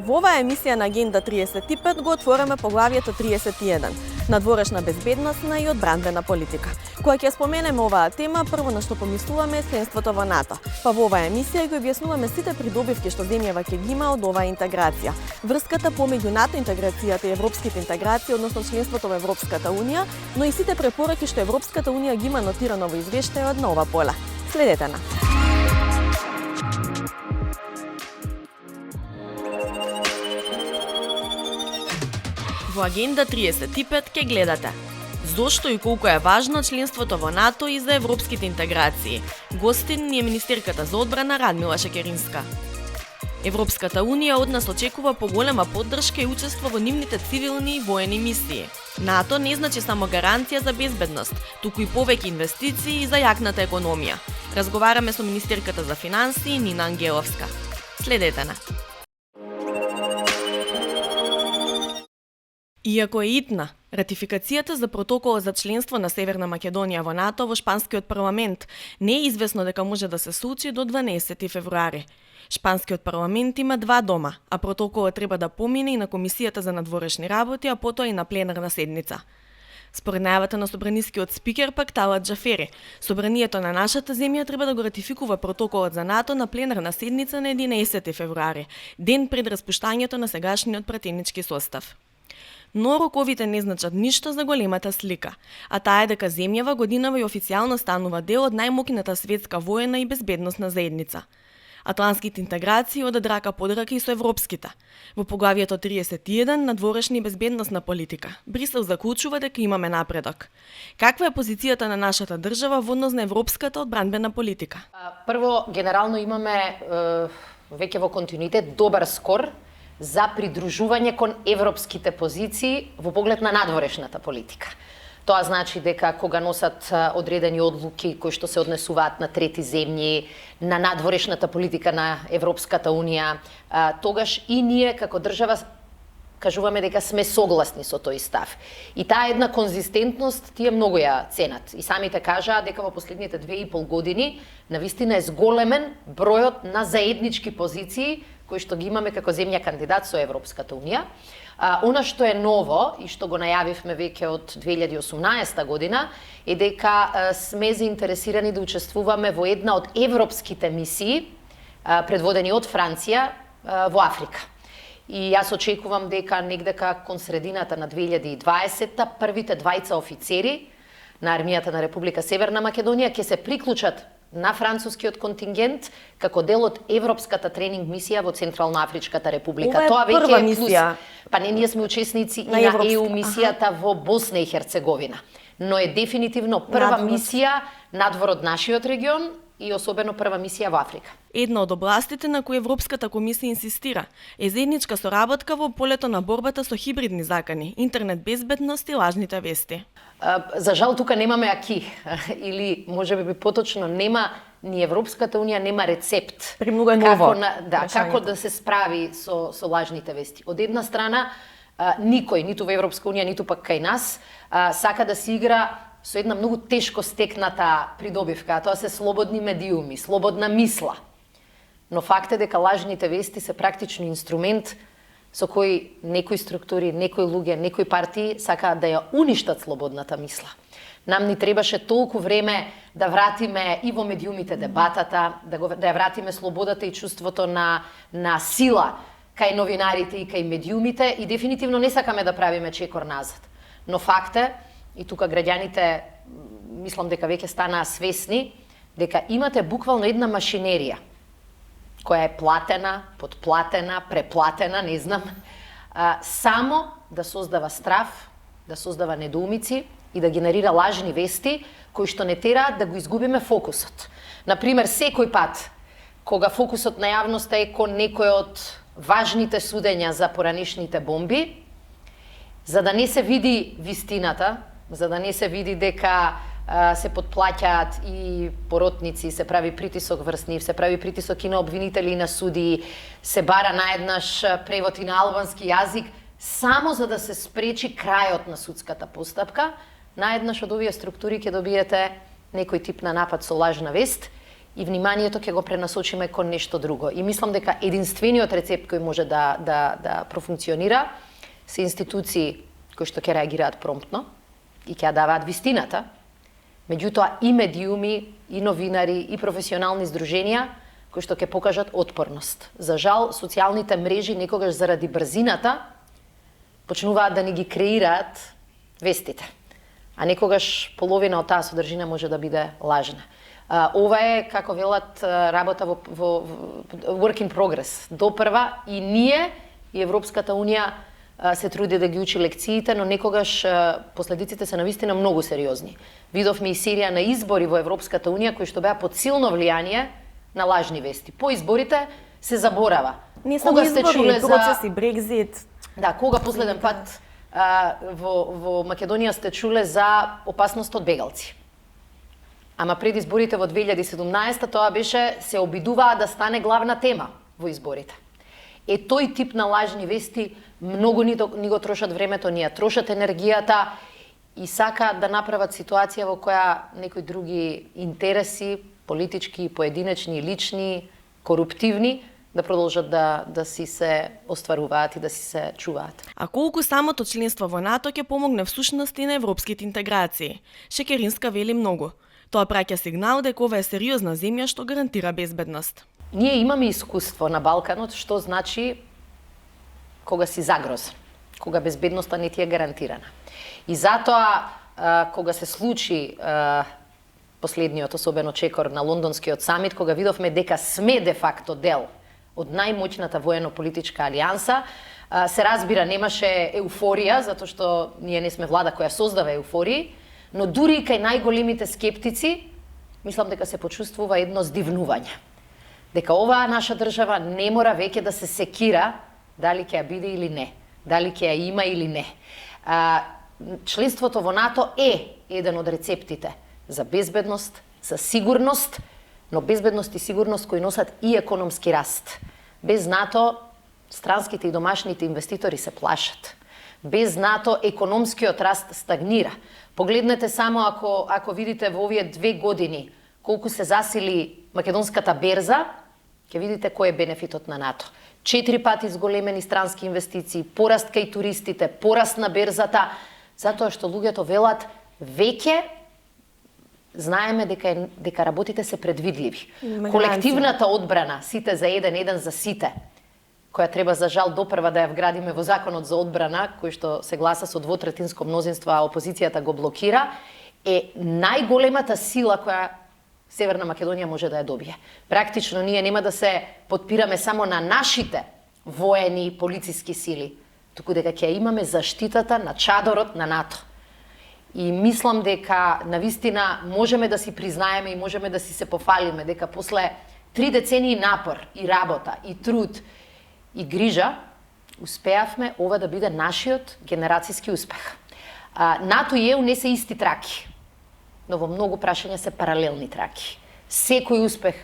Во оваа емисија на Агенда 35 го отвораме поглавието 31 – надворешна безбедносна и одбранбена политика. Кога ќе споменеме оваа тема, прво на што помислуваме е членството во НАТО. Па во оваа емисија го објаснуваме сите придобивки што земјава ќе ги има од оваа интеграција, врската помеѓу НАТО интеграцијата и европските интеграции, односно членството во Европската унија, но и сите препораки што Европската унија ги има нотирано во извештајот на ова поле. Следете на. Во Агенда 35 ќе гледате зошто и колку е важно членството во НАТО и за европските интеграции. Гостин ни е министерката за одбрана Радмила Шекеринска. Европската унија од нас очекува поголема поддршка и учество во нивните цивилни и воени мисии. НАТО не значи само гаранција за безбедност, туку и повеќе инвестиции и за јакната економија. Разговараме со министерката за финансии Нина Ангеловска. Следете на. Иако е итна, ратификацијата за протоколот за членство на Северна Македонија во НАТО во шпанскиот парламент не е известно дека може да се случи до 12 февруари. Шпанскиот парламент има два дома, а протоколот треба да помине и на Комисијата за надворешни работи, а потоа и на пленарна седница. Според најавата на собранискиот спикер пак Талат Джафери, собранието на нашата земја треба да го ратификува протоколот за НАТО на пленарна седница на 11 февруари, ден пред распуштањето на сегашниот пратенички состав. Но роковите не значат ништо за големата слика, а таа е дека земјава годинава и официјално станува дел од најмокината светска воена и безбедносна заедница. Атлантските интеграции одат рака под рака и со европските. Во поглавието 31 надворешни и безбедносна политика, Брисел заклучува дека имаме напредок. Каква е позицијата на нашата држава во однос на европската одбранбена политика? Прво, генерално имаме веќе во континуитет добар скор за придружување кон европските позиции во поглед на надворешната политика. Тоа значи дека кога носат одредени одлуки кои што се однесуваат на трети земји, на надворешната политика на Европската унија, тогаш и ние како држава кажуваме дека сме согласни со тој став. И таа една конзистентност тие многу ја ценат. И самите кажаа дека во последните 2,5 години навистина е зголемен бројот на заеднички позиции кои што ги имаме како земја кандидат со Европската унија. Она што е ново и што го најавивме веќе од 2018 година е дека сме заинтересирани да учествуваме во една од европските мисии предводени од Франција во Африка. И јас очекувам дека негдека кон средината на 2020-та првите двајца офицери на армијата на Република Северна Македонија ќе се приклучат на францускиот контингент како дел од европската тренинг мисија во Централноафричката република. Тоа веќе е плюс. Па не, ние сме учесници на и на ЕУ мисијата во Босна и Херцеговина. Но е дефинитивно прва мисија надвор од нашиот регион и особено прва мисија во Африка. Една од областите на кои Европската комисија инсистира е заедничка соработка во полето на борбата со хибридни закани, интернет безбедност и лажните вести. За жал тука немаме аки, или можеби поточно нема ни Европската унија нема рецепт. Премногу е ново. Како да се справи со лажните вести. Од една страна никој, ниту во Европска унија, ниту пак кај нас, сака да се игра со една многу тешко стекната придобивка, тоа се слободни медиуми, слободна мисла. Но факт е дека лажните вести се практично инструмент со кој некои структури, некои луѓе, некои партии сакаат да ја уништат слободната мисла. Нам ни требаше толку време да вратиме и во медиумите дебатата, да ја вратиме слободата и чувството на сила кај новинарите и кај медиумите и дефинитивно не сакаме да правиме чекор назад. Но факт е, и тука граѓаните мислам дека веќе станаа свесни, дека имате буквално една машинерија која е платена, подплатена, преплатена, не знам, само да создава страф, да создава недоумици и да генерира лажни вести кои што не тераат да го изгубиме фокусот. Например, секој пат кога фокусот на јавноста е кон некој од важните судења за поранишните бомби, за да не се види вистината, за да не се види дека се подплаќаат и поротници, се прави притисок врз нив, се прави притисок и на обвинители и на суди, се бара наеднаш превод и на албански јазик, само за да се спречи крајот на судската постапка, наеднаш од овие структури ќе добиете некој тип на напад со лажна вест и вниманието ќе го пренасочиме кон нешто друго. И мислам дека единствениот рецепт кој може да профункционира се институции кои што ќе реагираат промптно и ќе ја даваат вистината. Меѓутоа и медиуми, и новинари, и професионални здруженија кои што ќе покажат отпорност. За жал, социјалните мрежи некогаш заради брзината почнуваат да ни ги креираат вестите. А некогаш половина од таа содржина може да биде лажна. Ова е, како велат, работа во work in progress. Допрва и ние, и Европската Унија се труди да ги учи лекциите, но некогаш последиците се навистина многу сериозни. Видовме и серија на избори во Европската Унија кои што беа под силно влијание на лажни вести. По изборите се заборава. Не само избори, процеси, Брекзит. Да, кога последен пат во Македонија сте чуле за опасност од бегалци? Ама пред изборите во 2017 тоа беше, се обидуваа да стане главна тема во изборите. Тој тип на лажни вести многу ни го трошат времето, ни ја трошат енергијата и сакаат да направат ситуација во која некои други интереси, политички, поединечни, лични, коруптивни, да продолжат да си се остваруваат и да си се чуваат. А колку самото членство во НАТО ќе помогне всушност и на европските интеграции? Шекеринска вели многу. Тоа праќа сигнал дека ова е сериозна земја што гарантира безбедност. Ние имаме искуство на Балканот што значи кога си загрозен, кога безбедноста не ти е гарантирана. И затоа кога се случи последниот особено чекор на лондонскиот самит, кога видовме дека сме де факто дел од најмоćната воено-политичка алијанса, се разбира немаше еуфорија, затоа што ние не сме влада која создава еуфории, но дури и кај најголемите скептици, мислам дека се почувствува едно здивнување. Дека оваа наша држава не мора веќе да се секира дали ќе ја биде или не, дали ќе ја има или не. Членството во НАТО е еден од рецептите за безбедност, за сигурност, но безбедност и сигурност кои носат и економски раст. Без НАТО странските и домашните инвеститори се плашат. Без НАТО економскиот раст стагнира. Погледнете само ако видите во овие 2 години колку се засили македонската берза, ќе видите кој е бенефитот на НАТО. 4 пати зголемени странски инвестиции, пораст кај туристите, пораст на берзата, затоа што луѓето велат веќе знаеме дека работите се предвидливи. Колективната одбрана, сите за еден за сите, која треба за жал допрва да ја вградиме во законот за одбрана, кој што се гласа со двотретинско мнозинство, а опозицијата го блокира, е најголемата сила која Северна Македонија може да ја добие. Практично ние нема да се подпираме само на нашите воени и полициски сили, туку дека ќе имаме заштитата на чадорот на НАТО. И мислам дека навистина можеме да си признаеме и можеме да си се пофалиме дека после 3 децении напор и работа и труд и грижа успеавме ова да биде нашиот генерацијски успех. НАТО и ЕУ не се исти траки, но во многу прашања се паралелни траки. Секој успех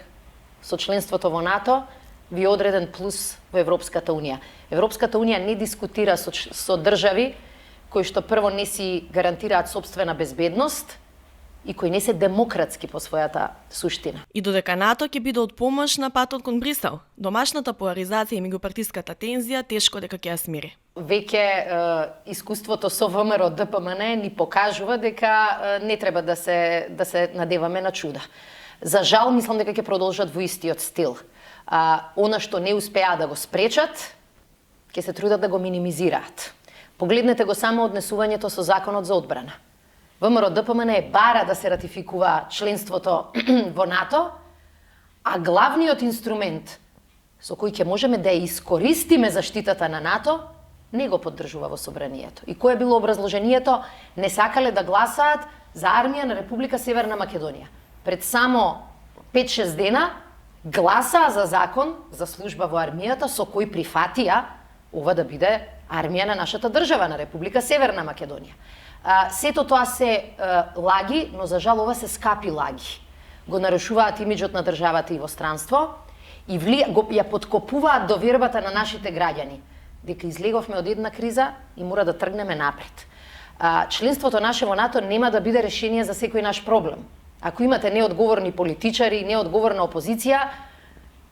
со членството во НАТО ви одреден плюс во Европската Унија. Европската Унија не дискутира со држави кои што прво не си гарантираат собствена безбедност и кои не се демократски по својата суштина. И додека НАТО ќе биде од помош на патот кон Брисел, домашната поларизација и меѓупартиската тензија тешко дека ќе ја смири. Веќе искуството со ВМРО ДПМН ни покажува дека не треба да се надеваме на чуда. За жал, мислам дека ќе продолжат во истиот стил. Она што не успеа да го спречат, ќе се трудат да го минимизираат. Погледнете го само однесувањето со законот за одбрана. ВМРО ДПМН е бара да се ратификува членството во НАТО, а главниот инструмент со кој ќе можеме да ја искористиме заштитата на НАТО не го поддржува во собранието. И кое било образложението? Не сакале да гласаат за армија на Република Северна Македонија. Пред само 5-6 дена гласаа за закон за служба во армијата со кој прифатија ова да биде армија на нашата држава, на Република Северна Македонија. Сето тоа се лаги, но за жал ова се скапи лаги. Го нарушуваат имиџот на државата и во странство и ја подкопуваат довербата на нашите граѓани дека излеговме од една криза и мора да тргнеме напред. Членството наше во НАТО нема да биде решение за секој наш проблем. Ако имате неодговорни политичари, неодговорна опозиција,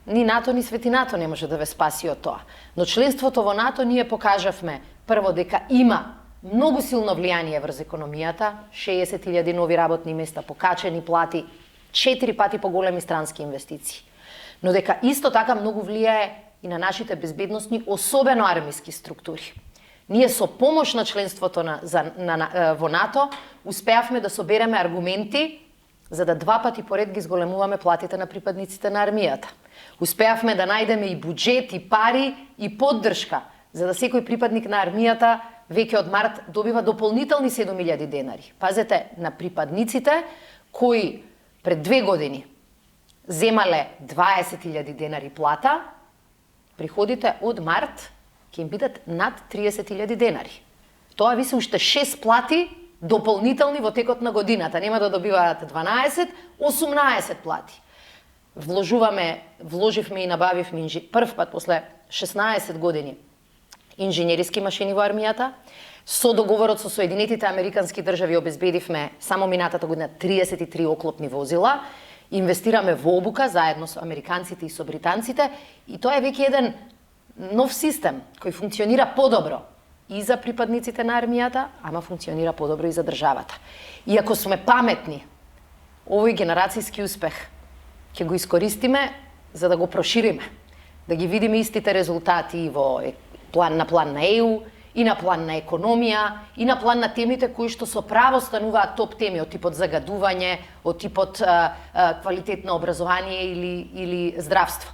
ни НАТО, ни Свети НАТО не може да ве спаси од тоа. Но членството во НАТО ние покажавме прво дека има многу силно влијание врз економијата, 60.000 нови работни места, покачени плати, 4 пати поголеми странски инвестиции. Но дека исто така многу влијае и на нашите безбедносни, особено армиски структури. Ние со помош на членството во НАТО успеавме да собереме аргументи за да 2 пати поред ги зголемуваме платите на припадниците на армијата. Успеавме да најдеме и буџет, и пари, и поддршка, за да секој припадник на армијата веќе од март добива дополнителни 7.000 денари. Пазете, на припадниците кои пред 2 години земале 20.000 денари плата, приходите од март ќе им бидат над 30.000 денари. Тоа ви се уште 6 плати дополнителни во текот на годината. Нема да добиваат 12, 18 плати. Вложивме и набавивме прв пат после 16 години инженериски машини во армијата. Со договорот со Соединетите Американски држави обезбедивме само минатата година 33 оклопни возила. Инвестираме во обука заедно со американците и со британците и тоа е веќе еден нов систем кој функционира подобро и за припадниците на армијата, ама функционира подобро и за државата. И ако сме паметни, овој генерацијски успех ќе го искористиме за да го прошириме, да ги видиме истите резултати и во план на ЕУ, и на план на економија, и на план на темите кои што со право стануваат топ теми од типот загадување, од типот квалитетно образование или здравство.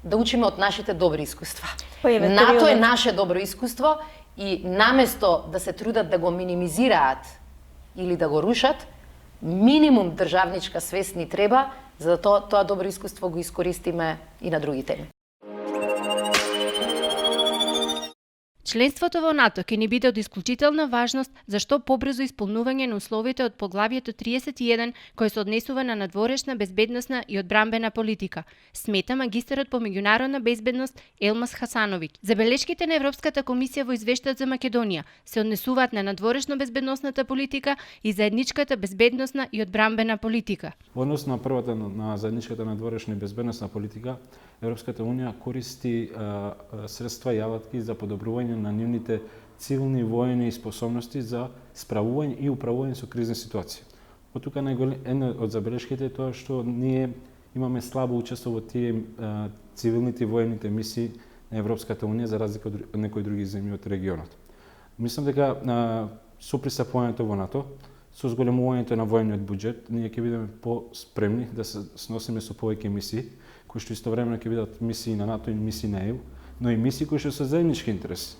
Да учиме од нашите добри искуства. НАТО е наше добро искуство и наместо да се трудат да го минимизираат или да го рушат, минимум државничка свест ни треба, за да тоа добро искуство го искористиме и на други теми. Членството во НАТО ќе ни биде од исклучителна важност за што побрзо исполнување на условите од поглавието 31 кој се однесува на надворешна, безбедносна и одбранбена политика, смета магистарот по меѓународна безбедност Елмаз Хасановиќ. Забелешките на Европската комисија во извештајот за Македонија се однесуваат на надворешно безбедносната политика и заедничката безбедносна и одбранбена политика. Во однос на првата на заедничката надворешна и безбедносна политика, Европската унија користи средства и алатки за подобрување на нивните цивилни воени способности за справување и управување со кризни ситуации. Од тука една од забелешките е тоа што ние имаме слабо учество во тие цивилните воените мисии на Европската унија за разлика од некои други земји од регионот. Мислам дека со пристапувањето во НАТО, со зголемувањето на воениот буџет, ние ќе бидеме по-спремни да се сносиме со повеќе мисии, кои што истовремено ќе бидат мисии на НАТО и мисии на ЕУ, но и мисии кои што се заеднички интерес.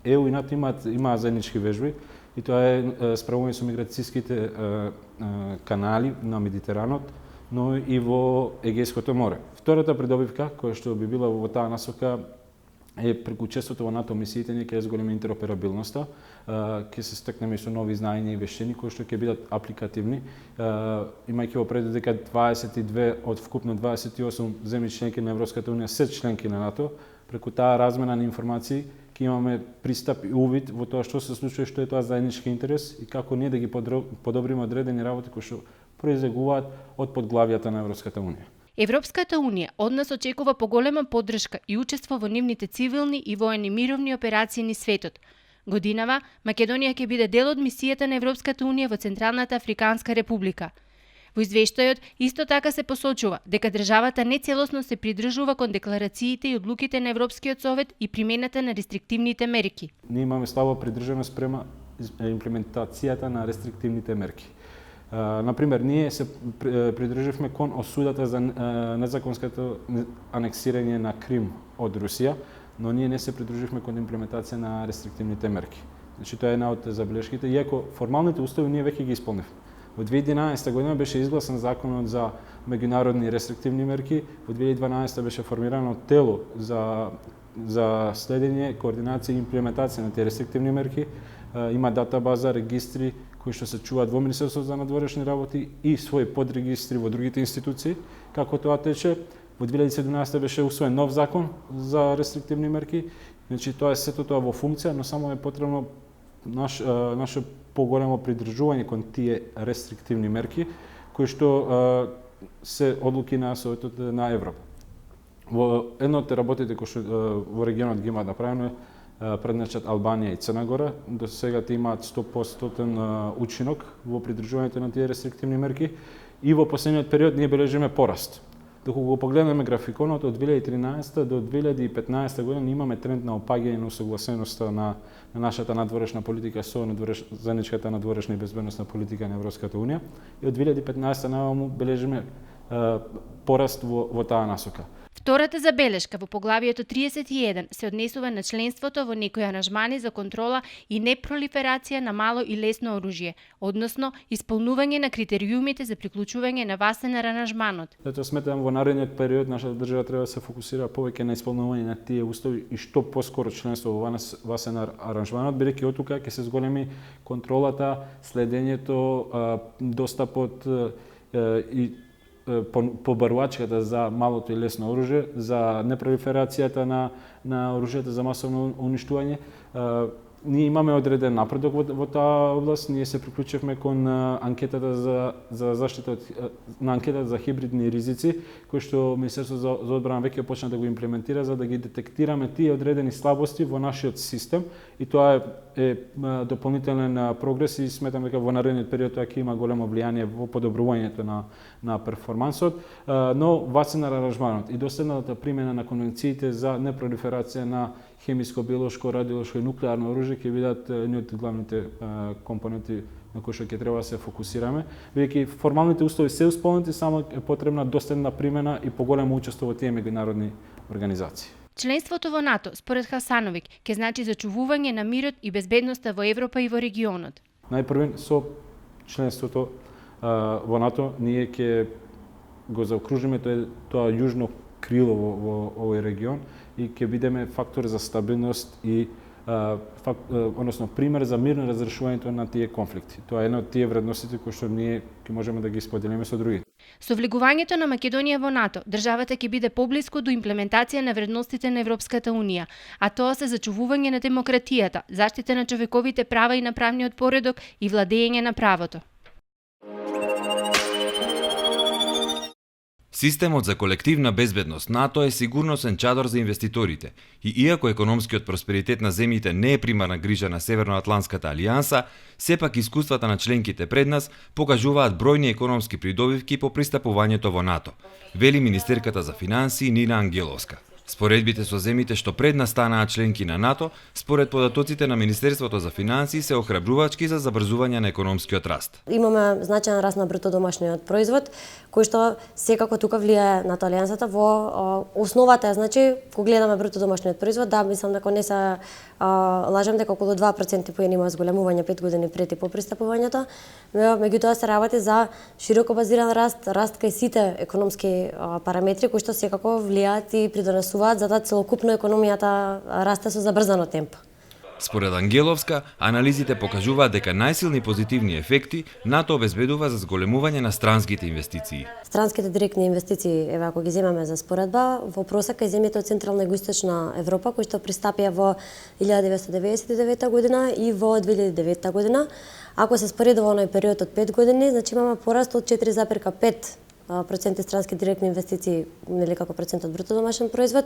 ЕУ и НАТО имаат заеднички вежби и тоа е справување со миграцијските канали на Медитеранот, но и во Егејското море. Втората придобивка, која што би била во таа насока, е преку учеството во НАТО мисиите ние ќе зголеме интероперабилноста, ќе се стекнеме со нови знаења и вештини кои што ќе бидат апликативни, имајќи во пред дека 22 од вкупно 28 земји членки на Европската унија се членки на НАТО, преку таа размена на информации ќе имаме пристап и увид во тоа што се случува, што е тоа заеднички интерес и како ние да ги подобриме одредени работи кои што произлегуваат од подглавијата на Европската унија. Европската унија од нас очекува поголема поддршка и учество во нивните цивилни и воени мировни операции низ светот. Годинава, Македонија ќе биде дел од мисијата на Европската унија во Централната Африканска република. Во извештајот исто така се посочува дека државата нецелосно се придржува кон декларациите и одлуките на Европскиот совет и примената на рестриктивните мерки. Ние имаме слаба придржаност према имплементацијата на рестриктивните мерки. Например, ние се придржавме кон осудата за незаконското анексирање на Крим од Русија, но ние не се придруживме кон имплементација на рестриктивните мерки. Значи тоа е една од забелешките, иако формалните услови ние веќе ги исполнивме. Во 2011 година беше изгласан законот за меѓународни рестриктивни мерки, во 2012 беше формирано тело за следење, координација и имплементација на тие рестриктивни мерки. Има датабаза, регистри кои што се чуваат во Министерството за надворешни работи и своји подрегистри во другите институции. Како тоа тече? Во 2017 беше усвоен нов закон за рестриктивни мерки. Значи тоа е сето тоа во функција, но само е потребно наше поголемо придржување кон тие рестриктивни мерки кои што се одлуки на Советот на Европа. Во едно од работите кои што во регионот ги имаат направено преднечат Албанија и Црна Гора, до сега те имаат 100% учинок во придржувањето на тие рестриктивни мерки и во последниот период ние бележиме пораст. Доколку го погледнеме графиконот од 2013 до 2015 година имаме тренд на опаѓање на усогласеноста на нашата надворешна политика со заедничката надворешна и безбедносна политика на Европската унија и од 2015 наваму бележиме пораст во таа насока. Втората забелешка во поглавието 31 се однесува на членството во некои аранжмани за контрола и непролиферација на мало и лесно оружје, односно исполнување на критериумите за приклучување на ВАСЕНАР аранжманот. Затоа сметам во наредниот период нашата држава треба да се фокусира повеќе на исполнување на тие устови и што поскоро членство во ВАСЕНАР аранжманот, бидејќи оттука ќе се зголеми контролата, следењето, достапот и побарувачката за малото и лесно оружје, за непролиферацијата на оружјата за масовно уништување. Ние имаме одреден напредок во таа област. Ние се приклучивме кон анкетата за заштита на анкетата за хибридни ризици, кои што Министерството за одбрана веќе почна да го имплементира за да ги детектираме тие одредени слабости во нашиот систем и тоа е дополнителен прогрес и сметам дека во наредниот период тоа ќе има големо влијание во подобрувањето на перформансот, но ВАСЕНАР аранжманот и доследната примена на конвенциите за непролиферација на хемиско, биолошко, радиолошко и нуклеарно оружје ќе бидат едни од главните компоненти на кои што ќе треба да се фокусираме, бидејќи формалните услови се исполнети, само е потребна доследна примена и поголемо учество во тие меѓународни организации. Членството во НАТО, според Хасановиќ, ќе значи зачувување на мирот и безбедноста во Европа и во регионот. Најпрвен со членството во НАТО ние ќе го заокружиме тоа јужно крило во овој регион и ќе бидеме фактор за стабилност и односно пример за мирно разрешувањето на тие конфликти. Тоа е една од тие вредностите кои што ние ќе можеме да ги споделиме со другите. Со влегувањето на Македонија во НАТО, државата ќе биде поблиску до имплементација на вредностите на Европската унија, а тоа се зачувување на демократијата, заштита на човековите права и на правниот поредок и владење на правото. Системот за колективна безбедност НАТО е сигурносен чадор за инвеститорите и иако економскиот просперитет на земјите не е примарна грижа на Северноатланската алијанса, сепак искуствата на членките пред нас покажуваат бројни економски придобивки по пристапувањето во НАТО, вели министерката за финансии Нина Ангеловска. Споредбите со земјите што пред нас станаа членки на НАТО, според податоците на Министерството за финансии, се охрабрувачки за забрзување на економскиот раст. Имаме значаен раст на бруто домашниот производ, кој што секако тука влијае на алијансата во основата е, значи, кога гледаме бруто домашниот производ, да, мислам дека не се лажам дека околу 2% поени има зголемување 5 години пред и по пристапувањето, меѓутоа се работи за широко базиран раст кај сите економски параметри кои што секако влијаат и придонесуваат за да целокупно економијата расте со забрзано темпо. Според Ангеловска, анализите покажуваат дека најсилни позитивни ефекти НАТО обезбедува за зголемување на странските инвестиции. Странските директни инвестиции, еве ако ги земеме за споредба, во просек кај земјите од Централна и Југоисточна Европа кои што пристапија во 1999 година и во 2009 година, ако се споредува оној период од 5 години, значи имаме пораст од 4,5% странски директни инвестиции, нели како процент од бруто домашен производ,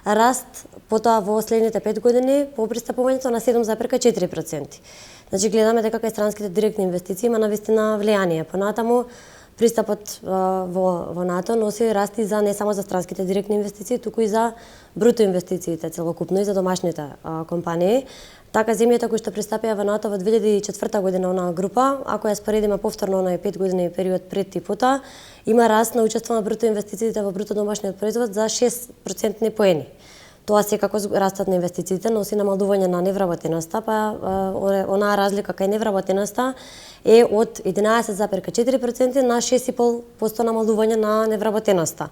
раст потоа во следните 5 години по пристапувањето на 7,4%. Значи гледаме дека кај странските директни инвестиции има навистина влијание. Понатаму пристапот во НАТО носи расти за не само за странските директни инвестиции, туку и за бруто инвестициите целокупно и за домашните компании. Така земјите кои што пристапија во НАТО во 2004 година онаа група, ако ја споредиме повторно онај 5 години период пред и потоа, има раст на учество на бруто инвестициите во бруто домашниот производ за 6% поени. Тоа секако растат на инвестициите носи намалување на невработеноста, па онаа разлика кај невработеноста е од 11,4% на 6,5% намалување на невработеноста.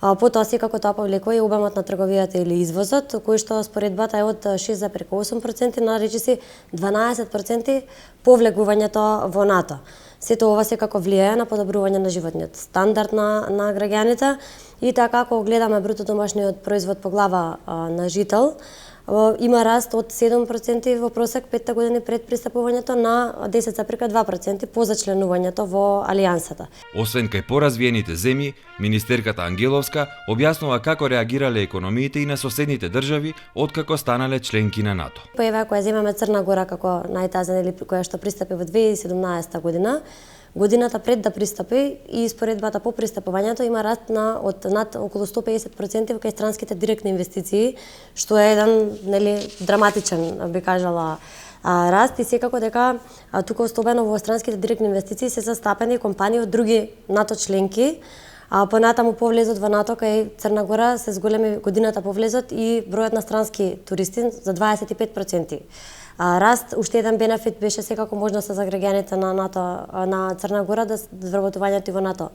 Потоа секако тоа повлекува и обемот на трговијата или извозот, кој што споредбата е од 6,8% на речиси 12% повлегувањето во НАТО. Сето ова секако влијае на подобрување на животниот стандард на граѓаните и така ако гледаме бруто домашниот производ по глава на жител, има раст од 7% во просек 5 години пред пристапувањето на 10,2% по зачленувањето во Алијансата. Освен кај поразвиените земји, министерката Ангеловска објаснува како реагирале економиите и на соседните држави откако станале членки на НАТО. Па еве ако ја земеме Црна Гора како најтазен или која што пристапи во 2017 година, годината пред да пристапи и споредбата по пристапувањето има раст од над околу 150% кај странските директни инвестиции, што е еден драматичен, би кажала, раст и секако дека тука особено во странските директни инвестиции се застапени компании од други НАТО членки. Понатаму повлезот во НАТО кај Црна Гора се зголеми годината повлезот и бројот на странски туристи за 25%. Раст, уште еден бенефит беше секако можност за граѓаните на НАТО на Црна Гора да вработувањето и во НАТО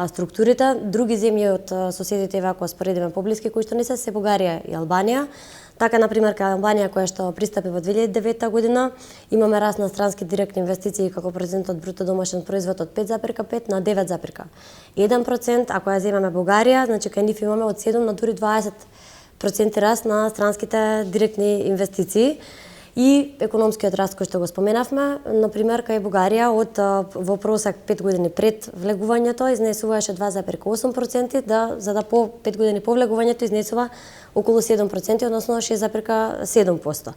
структурите. Други земји од соседите, ако споредиме поблиски кои што не се Бугарија и Албанија. Така, например, кај Албанија, која што пристапи во 2009 година, имаме раст на странски директни инвестиции како процент од бруто домашен производ од 5,5 на 9,1%. Ако ја земеме Бугарија, значи кај нив имаме од 7 на дури 20% раст на странските директни инвестиции. И економскиот раст кој што го споменавме, например, кај Бугарија во просек 5 години пред влегувањето изнесуваше 2,8%, за да по 5 години по влегувањето изнесува околу 7%, односно 6,7%.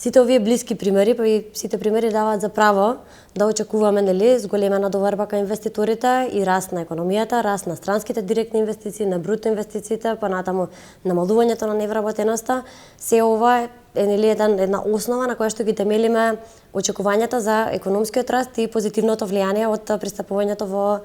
Сите овие блиски примери, па и сите примери даваат за право да очекуваме зголемена доварба кај инвеститорите и раст на економијата, раст на странските директни инвестиции, на бруто инвестициите, понатаму намалувањето на невработеноста. Се ова е една основа на која што ги темелиме очекувањата за економскиот раст и позитивното влијание од пристапувањето во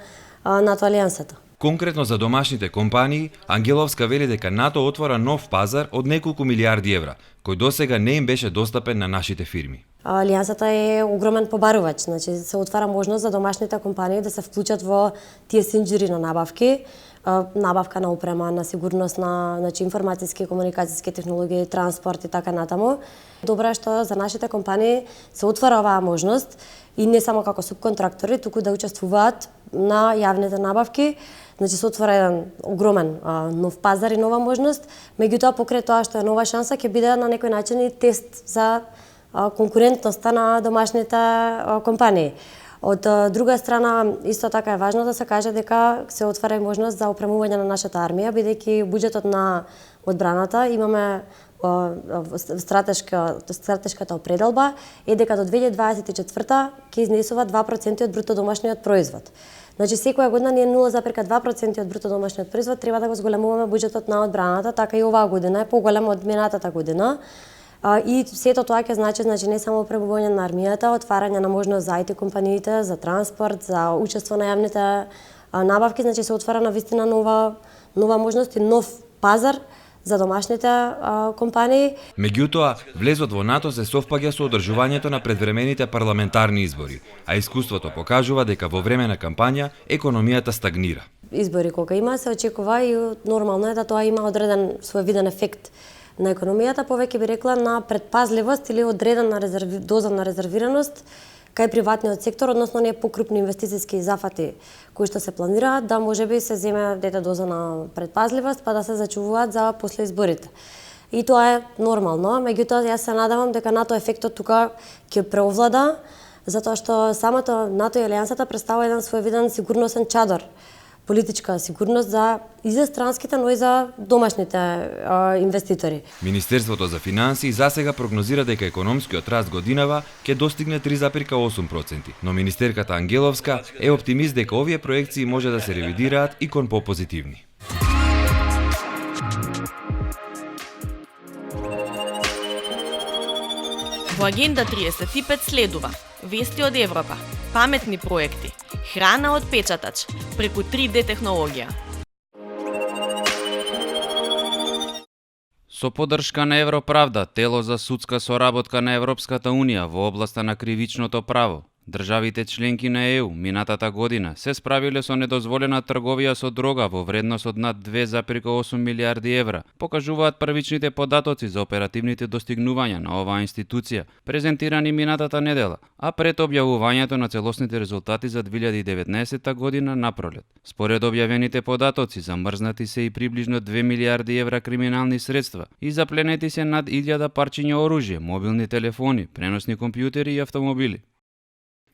НАТО алијансата. Конкретно за домашните компании, Ангеловска вели дека НАТО отвора нов пазар од неколку милиарди евра, кој досега не им беше достапен на нашите фирми. Алијансата е огромен побарувач, значи се отвара можност за домашните компании да се вклучат во тие синџири на набавки, набавка на опрема, на сигурност на информацијски и комуникацијски технологии, транспорт и така натаму. Добро е што за нашите компании се отвара оваа можност и не само како субконтрактори, туку да учествуваат на јавните набавки. Значи се отвора еден огромен нов пазар и нова можност, меѓутоа покрај тоа што е нова шанса ќе биде на некој начин и тест за конкурентноста на домашните компании. Од друга страна, исто така е важно да се каже дека се отвара и можност за опремување на нашата армија, бидејќи буџетот на одбраната имаме стратешката определба е дека до 2024 ќе изнесува 2% од бруто домашниот производ. Значи секоја година ние 0,2% од бруто домашниот производ треба да го зголемуваме буџетот на одбраната, така и оваа година е поголем од минатата година. И сето тоа ќе значи не само опремување на армијата, отварање на можност за IT компаниите, за транспорт, за учество на јавните набавки, значи се отвара навистина нова можност и нов пазар за домашните компании. Меѓутоа, влезот во НАТО се совпаѓа со одржувањето на предвремените парламентарни избори, а искуството покажува дека во време на кампања економијата стагнира. Избори кога има се очекува и нормално е да тоа има одреден своевиден ефект на економијата, повеќе би рекла на предпазливост или одредена доза на резервираност кај приватниот сектор, односно оние покрупни инвестициски зафати кои што се планираат, да можеби се земе доза на предпазливост, па да се зачувуваат за после изборите. И тоа е нормално, меѓутоа јас се надевам дека НАТО ефектот тука ќе преовлада, затоа што самото НАТО и Алијансата представува еден своевиден сигурносен чадор, политичка сигурност и за странските, но и за домашните инвеститори. Министерството за финансии засега прогнозира дека економскиот раст годинава ќе достигне 3,8%, но министерката Ангеловска е оптимист дека овие проекции може да се ревидираат и кон попозитивни. Во Агенда 35 следува вести од Европа, паметни проекти, храна од печатач, преку 3D технологија. Со поддршка на Европравда, тело за судска соработка на Европската Унија во областа на кривичното право, Државите членки на ЕУ минатата година се справиле со недозволена трговија со дрога во вредност од над 2,8 милиарди евра, покажуваат првичните податоци за оперативните достигнувања на оваа институција, презентирани минатата недела, а пред објавувањето на целосните резултати за 2019 година напролет. Според објавените податоци, замрзнати се и приближно 2 милиарди евра криминални средства и запленети се над 1000 парчиња оружје, мобилни телефони, преносни компјутери и автомобили.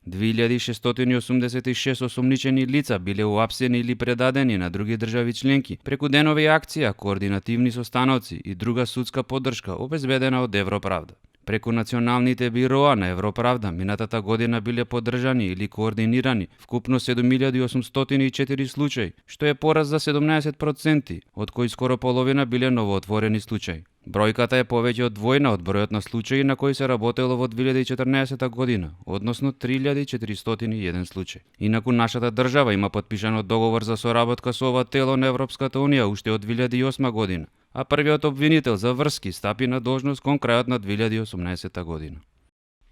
2686 осомничени лица биле уапсени или предадени на други држави членки преку денови акција, координативни состановци и друга судска поддршка обезбедена од Европравда. Преку националните бироа на Европравда минатата година биле поддржани или координирани вкупно 7804 случаи, што е пораз за 17%, од кои скоро половина биле новоотворени случаи. Бројката е повеќе од двојна од бројот на случаи на кои се работело во 2014 година, односно 3401 случаи. Инаку нашата држава има подпишано договор за соработка со ова тело на Европската Унија уште од 2008 година, а првиот обвинител за врски стапи на должност кон крајот на 2018 година.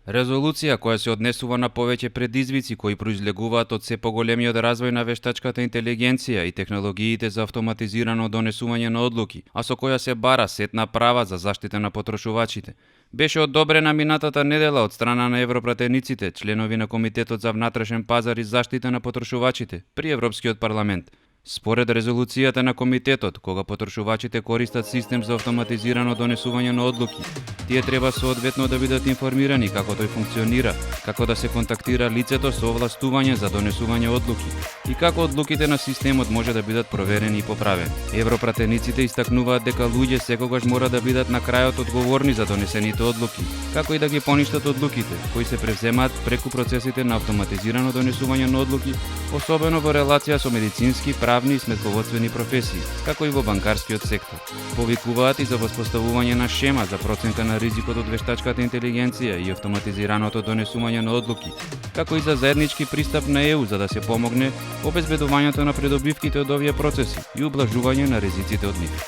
Резолуција која се однесува на повеќе предизвици кои произлегуваат од се поголемиот развој на вештачката интелигенција и технологиите за автоматизирано донесување на одлуки, а со која се бара сет на права за заштита на потрошувачите, беше одобрена минатата недела од страна на европратениците, членови на Комитетот за внатрешен пазар и заштита на потрошувачите при Европскиот парламент. Според резолуцијата на комитетот, кога потрошувачите користат систем за автоматизирано донесување на одлуки, тие треба соодветно да бидат информирани како тој функционира, како да се контактира лицето со овластување за донесување одлуки и како одлуките на системот може да бидат проверени и поправени. Европратениците истакнуваат дека луѓе секогаш мора да бидат на крајот одговорни за донесените одлуки, како и да ги поништат одлуките, кои се превземаат преку процесите на автоматизирано донесување на одлуки, особено во релација со медицински, правни и сметководствени професии, како и во банкарскиот сектор. Повикуваат и за воспоставување на шема за проценка на ризикот од вештачката интелигенција и автоматизираното донесување на одлуки, како и за заеднички пристап на ЕУ за да се помогне обезбедувањето на придобивките од овие процеси и ублажување на ризиците од нив.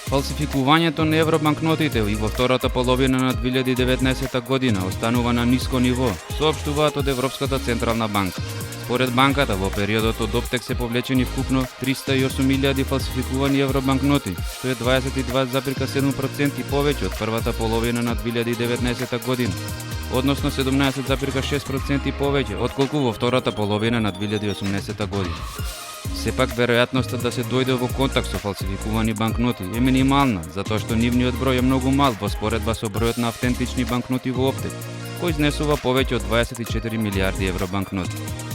Фалсификувањето на евробанкнотите и во втората половина на 2019 година останува на ниско ниво, соопштуваат од Европската централна банка. Според банката, во периодот од оптек се повлечени вкупно 308.000 фалсификувани евробанкноти, што е 22,7% повеќе од првата половина на 2019 година, односно 17,6% повеќе отколку во втората половина на 2018 година. Сепак, веројатноста да се дојде во контакт со фалсификувани банкноти е минимална, затоа што нивниот број е многу мал во споредба со бројот на автентични банкноти во оптек, кој изнесува повеќе од 24 милиарди евробанкноти.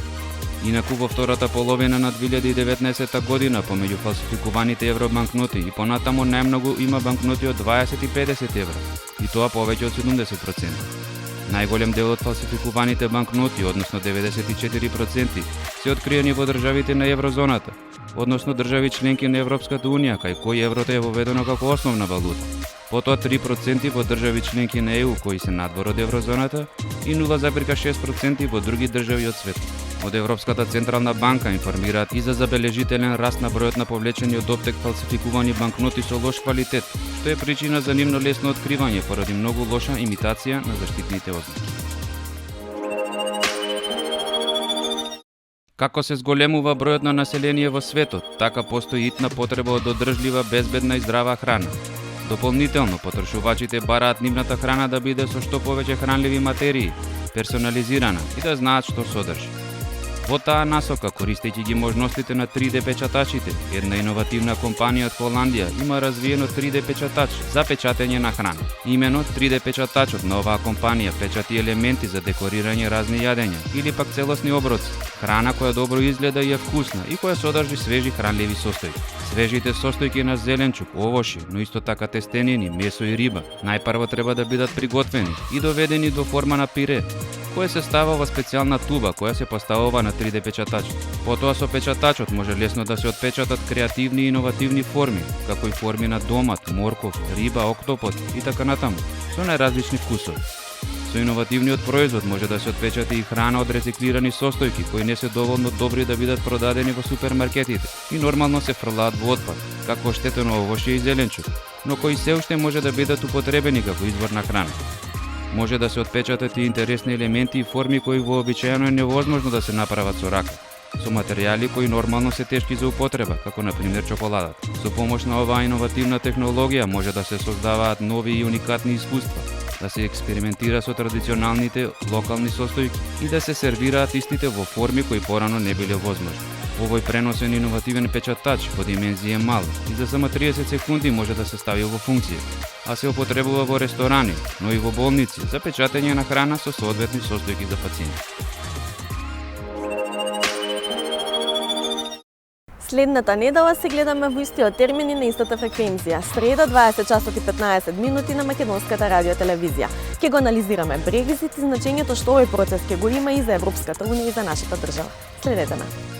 Инаку во втората половина на 2019 година помеѓу фалсификуваните евробанкноти и понатамо најмногу има банкноти од 20 и 50 евра, и тоа повеќе од 70%. Најголем дел од фалсификуваните банкноти, односно 94%, се откриени во државите на еврозоната, односно држави членки на Европската Унија, кај кои еврото е воведено како основна валута. Потоа 3% во држави членки на ЕУ кои се надвор од еврозоната и 0,6% во други држави од светот. Од Европската централна банка информираат и за забележителен раст на бројот на повлечени од оптек фалсификувани банкноти со лош квалитет, што е причина за нивно лесно откривање поради многу лоша имитација на заштитните ознаки. Како се зголемува бројот на население во светот, така постои итна потреба од одржлива, безбедна и здрава храна. Дополнително, потрошувачите бараат нивната храна да биде со што повеќе хранливи материи, персонализирана и да знаат што содржи. Во таа насока, користејќи ги можностите на 3D печатачите, една иновативна компанија од Холандија има развиено 3D печатач за печатење на храна. Имено 3D печатачот на оваа компанија печати елементи за декорирање разни јадења или пак целосни оброци, храна која добро изгледа и е вкусна и која содржи свежи хранливи состојки. Свежите состојки на зеленчук, овошје, но исто така тестенини, месо и риба, најпрво треба да бидат приготвени и доведени до форма на пире, кој се става во специјална туба која се поставува на 3D печатачот. Потоа со печатачот може лесно да се отпечатат креативни и иновативни форми, како и форми на домат, морков, риба, октопод и така натаму, со најразлични вкусови. Со иновативниот производ може да се отпечати и храна од рециклирани состојки кои не се доволно добри да бидат продадени во супермаркетите и нормално се фрлаат во отпад, како оштетено овошје и зеленчук, но кои се уште може да бидат употребени како извор на храна. Може да се отпечатат и интересни елементи и форми кои вообичаено е невозможно да се направат со рака, со материјали кои нормално се тешки за употреба, како на пример чоколадата. Со помош на оваа иновативна технологија може да се создаваат нови и уникатни искуства, да се експериментира со традиционалните локални состојки и да се сервираат истите во форми кои порано не биле возможни. Овој преносен иновативен печатач по димензија е мал и за само 30 секунди може да се стави во функција, а се употребува во ресторани, но и во болници за печатење на храна со соодветни состојки за пациенти. Следната недела се гледаме во истиот термин и на истата фреквенција. Среда 20 часот и 15 минути на Македонската радиотелевизија. Ке го анализираме Брекзит и значењето што овој процес ќе го има и за Европската унија и за нашата држава. Следете ме.